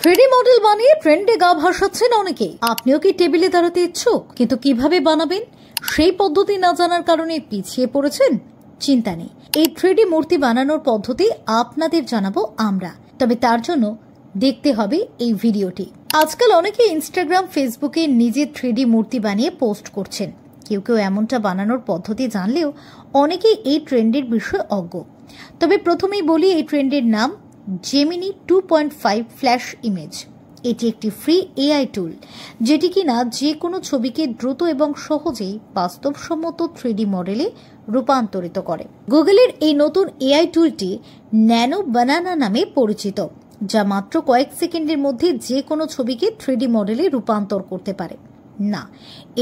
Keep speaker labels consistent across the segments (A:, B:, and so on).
A: 3D model বানিয়ে ট্রেন্ডে গা ভাসাচ্ছেন অনেকেই। আপনিও কি টেবিলে দাঁড়াতে ইচ্ছুক, কিন্তু কিভাবে বানাবেন সেই পদ্ধতি না জানার কারণে পিছিয়ে পড়েছেন? চিন্তা নেই, এই 3D মূর্তি বানানোর পদ্ধতি আপনাদের জানাবো আমরা। তবে তার জন্য দেখতে হবে এই ভিডিওটি। আজকাল অনেকে ইনস্টাগ্রাম, ফেসবুকে নিজের 3D মূর্তি বানিয়ে পোস্ট করছেন। কেউ কেউ এমনটা বানানোর পদ্ধতি জানলেও অনেকেই এই ট্রেন্ডের বিষয়ে অজ্ঞ। তবে প্রথমেই বলি, এই ট্রেন্ডের নাম জেমিনি 2.5 ফ্ল্যাশ ইমেজ। এটি একটি ফ্রি এআই টুল, যেটি কিনা যে কোনো ছবিকে দ্রুত এবং সহজেই বাস্তবসম্মত 3D মডেলে রূপান্তরিত করে। গুগলের এই নতুন এআই টুলটি ন্যানো বানানা নামে পরিচিত, যা মাত্র কয়েক সেকেন্ডের মধ্যে যে কোনো ছবিকে 3D মডেলে রূপান্তর করতে পারে। না,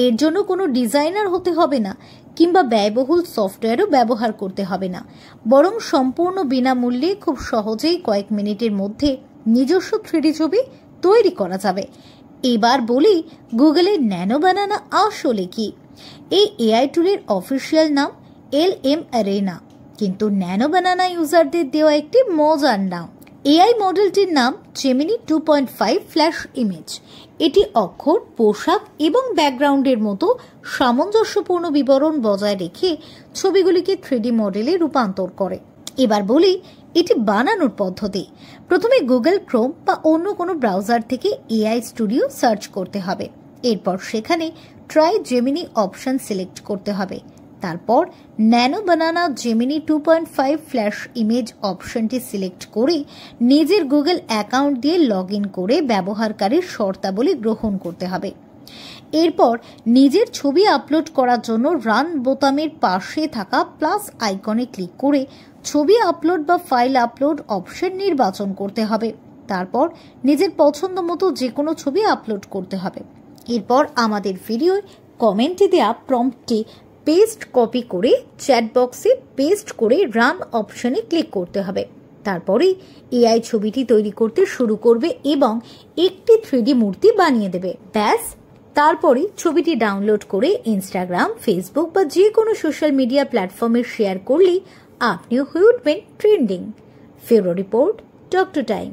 A: এর জন্য কোনো ডিজাইনার হতে হবে না কিংবা ব্যয়বহুল সফটওয়্যারও ব্যবহার করতে হবে না, বরং সম্পূর্ণ বিনামূল্যে খুব সহজেই কয়েক মিনিটের মধ্যে নিজস্ব 3D ছবি তৈরি করা যাবে। এবার বলি, গুগলের ন্যানো বানানা আসলে কি? এই এআই টুলের অফিসিয়াল নাম LM Arena, কিন্তু ন্যানো বানানা ইউজারদের দেওয়া একটি মজার নাম। এআই মডেলটির নাম জেমিনি 2.5 ফ্ল্যাশ ইমেজ। এটি অক্ষর, পোশাক এবং ব্যাকগ্রাউন্ডের মতো সামঞ্জস্যপূর্ণ বিবরণ বজায় রেখে ছবিগুলিকে 3D মডেলে রূপান্তর করে। এবার বলি এটি বানানোর পদ্ধতি। প্রথমে গুগল ক্রোম বা অন্য কোনো ব্রাউজার থেকে এআই স্টুডিও সার্চ করতে হবে। এরপর সেখানে ট্রাই জেমিনি অপশন সিলেক্ট করতে হবে। তারপর ন্যানো বানানা জেমিনি 2.5 ফ্ল্যাশ ইমেজ অপশনটি সিলেক্ট করে নিজের গুগল অ্যাকাউন্ট দিয়ে লগ ইন করে ব্যবহারকারীর শর্তাবলী গ্রহণ করতে হবে। এরপর নিজের ছবি আপলোড করার জন্য রান বোতামের পাশে থাকা প্লাস আইকনে ক্লিক করে ছবি আপলোড বা ফাইল আপলোড অপশন নির্বাচন করতে হবে। তারপর নিজের পছন্দ মতো যে কোনো ছবি আপলোড করতে হবে। এরপর আমাদের ভিডিওর কমেন্টে দেওয়া প্রম্পটটি পেস্ট কপি করে চ্যাট বক্সে পেস্ট করে রান অপশনে ক্লিক করতে হবে। তারপরেই এআই ছবিটি তৈরি করতে শুরু করবে এবং একটি 3D মূর্তি বানিয়ে দেবে। ব্যাস, তারপরে ছবিটি ডাউনলোড করে ইনস্টাগ্রাম, ফেসবুক বা যে কোনো সোশ্যাল মিডিয়া প্ল্যাটফর্মে শেয়ার করলেই আপনিও হয়ে উঠবেন ট্রেন্ডিং। ফেরো রিপোর্ট, ডক্টর টাইম।